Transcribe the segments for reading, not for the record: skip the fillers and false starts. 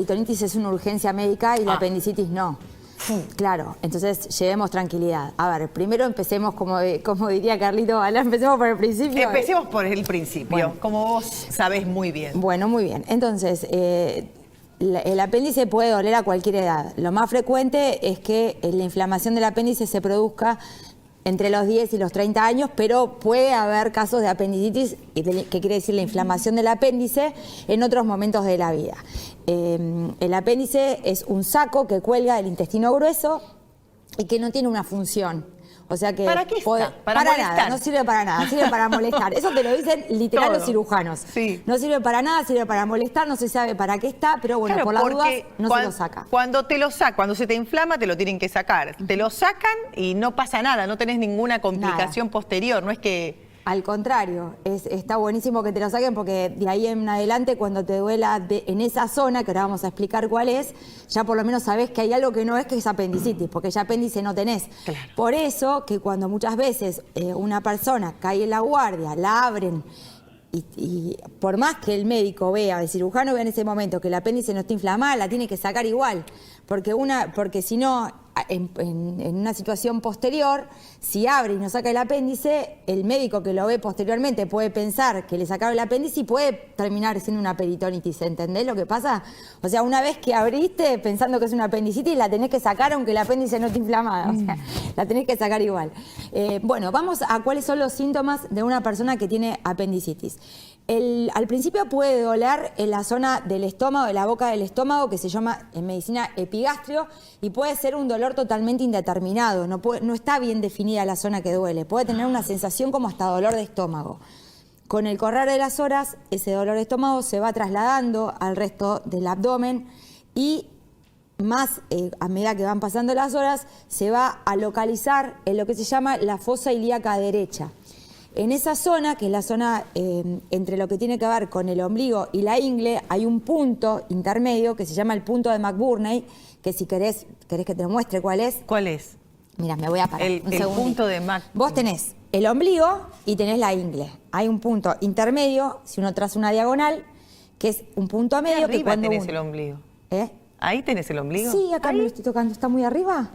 peritonitis es una urgencia médica y la apendicitis no. Claro, entonces llevemos tranquilidad. A ver, primero empecemos, como diría Carlito Balá, empecemos por el principio. Empecemos por el principio, bueno, como vos sabés muy bien. Bueno, muy bien. Entonces, el apéndice puede doler a cualquier edad. Lo más frecuente es que la inflamación del apéndice se produzca entre los 10 y los 30 años, pero puede haber casos de apendicitis, que quiere decir la inflamación del apéndice, en otros momentos de la vida. El apéndice es un saco que cuelga del intestino grueso y que no tiene una función. O sea que ¿Para qué está? Para nada, no sirve para nada, sirve para molestar. Eso te lo dicen literal los cirujanos. Sí. No sirve para nada, sirve para molestar, no se sabe para qué está, pero bueno, claro, por las dudas no se lo saca. Cuando te lo sacan, cuando se te inflama, te lo tienen que sacar. Te lo sacan y no pasa nada, no tenés ninguna complicación posterior, no es que... Al contrario, está buenísimo que te lo saquen porque de ahí en adelante cuando te duela en esa zona, que ahora vamos a explicar cuál es, ya por lo menos sabés que hay algo que no es, que es apendicitis, porque ya apéndice no tenés. Claro. Por eso que cuando muchas veces una persona cae en la guardia, la abren y por más que el médico vea, el cirujano vea en ese momento que el apéndice no está inflamada, la tiene que sacar igual, porque si no... En una situación posterior, si abre y no saca el apéndice, el médico que lo ve posteriormente puede pensar que le sacaron el apéndice y puede terminar siendo una peritonitis. ¿Entendés lo que pasa? O sea, una vez que abriste pensando que es una apendicitis, la tenés que sacar aunque el apéndice no esté inflamada. O sea, la tenés que sacar igual. Bueno, vamos a cuáles son los síntomas de una persona que tiene apendicitis. Al principio puede doler en la zona del estómago, de la boca del estómago, que se llama en medicina epigastrio, y puede ser un dolor totalmente indeterminado, no está bien definida la zona que duele, puede tener una sensación como hasta dolor de estómago. Con el correr de las horas, ese dolor de estómago se va trasladando al resto del abdomen y más a medida que van pasando las horas, se va a localizar en lo que se llama la fosa ilíaca derecha. En esa zona, que es la zona entre lo que tiene que ver con el ombligo y la ingle, hay un punto intermedio que se llama el punto de McBurney, que si querés que te lo muestre cuál es. ¿Cuál es? Mira, me voy a parar el punto de McBurney. Vos tenés el ombligo y tenés la ingle. Hay un punto intermedio, si uno traza una diagonal, que es un punto medio que cuando tenés el ombligo. ¿Ahí tenés el ombligo? Sí, acá me lo estoy tocando. ¿Está muy arriba?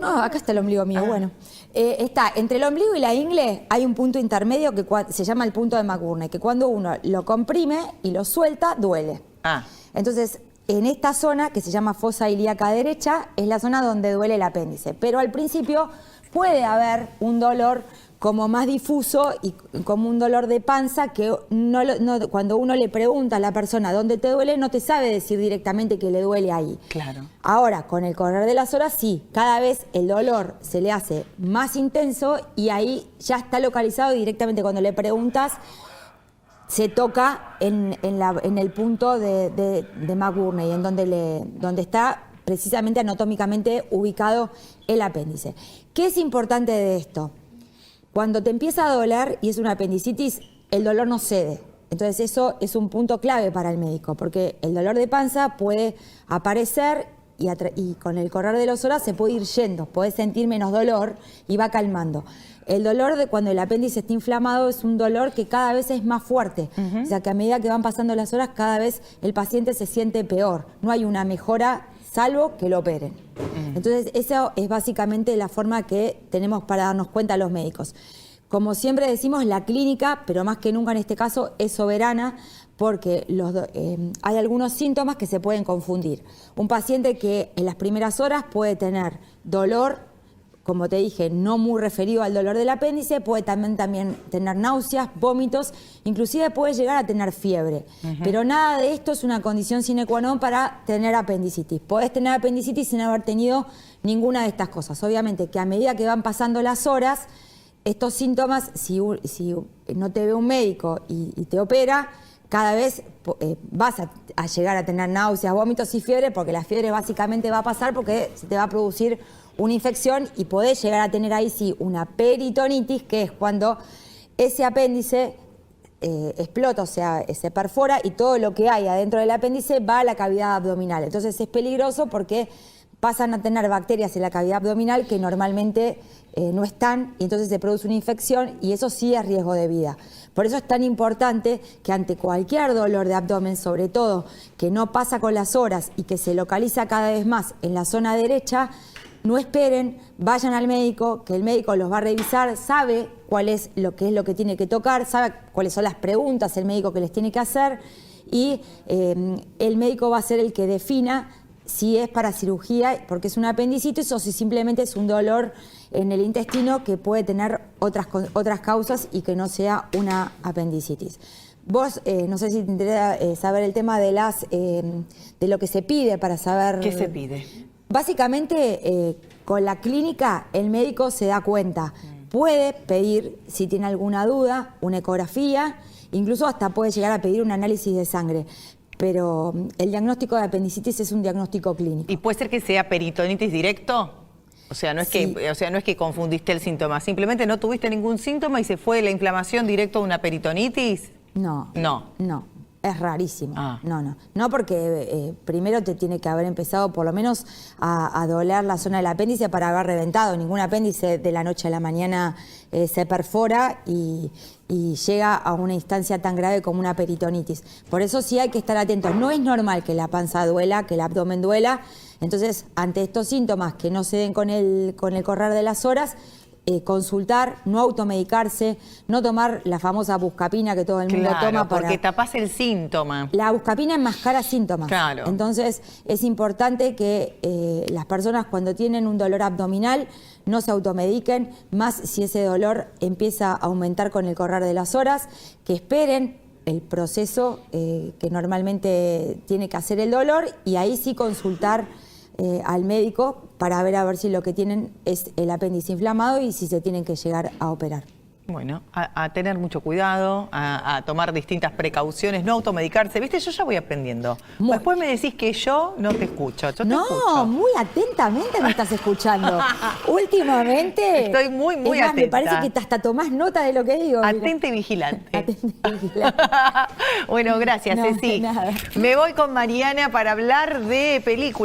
No, acá está el ombligo mío, bueno. Está entre el ombligo y la ingle, hay un punto intermedio que se llama el punto de McBurney, que cuando uno lo comprime y lo suelta, duele. Entonces, en esta zona, que se llama fosa ilíaca derecha, es la zona donde duele el apéndice. Pero al principio puede haber un dolor como más difuso y como un dolor de panza que cuando uno le pregunta a la persona dónde te duele, no te sabe decir directamente que le duele ahí. Claro. Ahora, con el correr de las horas, sí, cada vez el dolor se le hace más intenso y ahí ya está localizado directamente cuando le preguntas, se toca en el punto de McBurney, en donde está precisamente anatómicamente ubicado el apéndice. ¿Qué es importante de esto? Cuando te empieza a doler y es una apendicitis, el dolor no cede. Entonces eso es un punto clave para el médico, porque el dolor de panza puede aparecer y con el correr de las horas se puede ir yendo, podés sentir menos dolor y va calmando. El dolor de cuando el apéndice está inflamado es un dolor que cada vez es más fuerte. O sea que a medida que van pasando las horas, cada vez el paciente se siente peor. No hay una mejora salvo que lo operen. Entonces, esa es básicamente la forma que tenemos para darnos cuenta los médicos. Como siempre decimos, la clínica, pero más que nunca en este caso, es soberana porque hay algunos síntomas que se pueden confundir. Un paciente que en las primeras horas puede tener dolor, como te dije, no muy referido al dolor del apéndice, puede también tener náuseas, vómitos, inclusive puede llegar a tener fiebre. Pero nada de esto es una condición sine qua non para tener apendicitis. Podés tener apendicitis sin haber tenido ninguna de estas cosas. Obviamente que a medida que van pasando las horas, estos síntomas, si no te ve un médico y te opera, cada vez vas a llegar a tener náuseas, vómitos y fiebre, porque la fiebre básicamente va a pasar porque se te va a producir una infección y podés llegar a tener ahí sí una peritonitis, que es cuando ese apéndice explota, o sea, se perfora y todo lo que hay adentro del apéndice va a la cavidad abdominal. Entonces es peligroso porque pasan a tener bacterias en la cavidad abdominal que normalmente no están, y entonces se produce una infección y eso sí es riesgo de vida. Por eso es tan importante que ante cualquier dolor de abdomen, sobre todo que no pasa con las horas y que se localiza cada vez más en la zona derecha, no esperen, vayan al médico, que el médico los va a revisar, sabe cuál es lo que tiene que tocar, sabe cuáles son las preguntas el médico que les tiene que hacer, y el médico va a ser el que defina si es para cirugía, porque es una apendicitis, o si simplemente es un dolor en el intestino que puede tener otras causas y que no sea una apendicitis. Vos, no sé si te interesa saber el tema de lo que se pide para saber... ¿Qué se pide? Básicamente, con la clínica, el médico se da cuenta. Puede pedir, si tiene alguna duda, una ecografía, incluso hasta puede llegar a pedir un análisis de sangre. Pero el diagnóstico de apendicitis es un diagnóstico clínico. ¿Y puede ser que sea peritonitis directo? O sea, no es que confundiste el síntoma, simplemente no tuviste ningún síntoma y se fue la inflamación directo a una peritonitis. No. Es rarísimo. No, porque primero te tiene que haber empezado por lo menos a doler la zona del apéndice para haber reventado. Ningún apéndice de la noche a la mañana se perfora y llega a una instancia tan grave como una peritonitis. Por eso sí hay que estar atentos. No es normal que la panza duela, que el abdomen duela. Entonces, ante estos síntomas que no se den con el correr de las horas, consultar, no automedicarse, no tomar la famosa buscapina que todo el mundo toma. Porque tapás el síntoma. La buscapina enmascara síntomas. Claro. Entonces es importante que las personas cuando tienen un dolor abdominal no se automediquen, más si ese dolor empieza a aumentar con el correr de las horas, que esperen el proceso que normalmente tiene que hacer el dolor y ahí sí consultar al médico para ver a ver si lo que tienen es el apéndice inflamado y si se tienen que llegar a operar. Bueno, a tener mucho cuidado, a tomar distintas precauciones, no automedicarse. ¿Viste? Yo ya voy aprendiendo. Después me decís que yo no te escucho. Yo te escucho. Muy atentamente me estás escuchando. Últimamente... Estoy muy atenta. Me parece que hasta tomás nota de lo que digo. Atenta y vigilante. Atenta y vigilante. Bueno, gracias, Ceci. Nada. Me voy con Mariana para hablar de películas.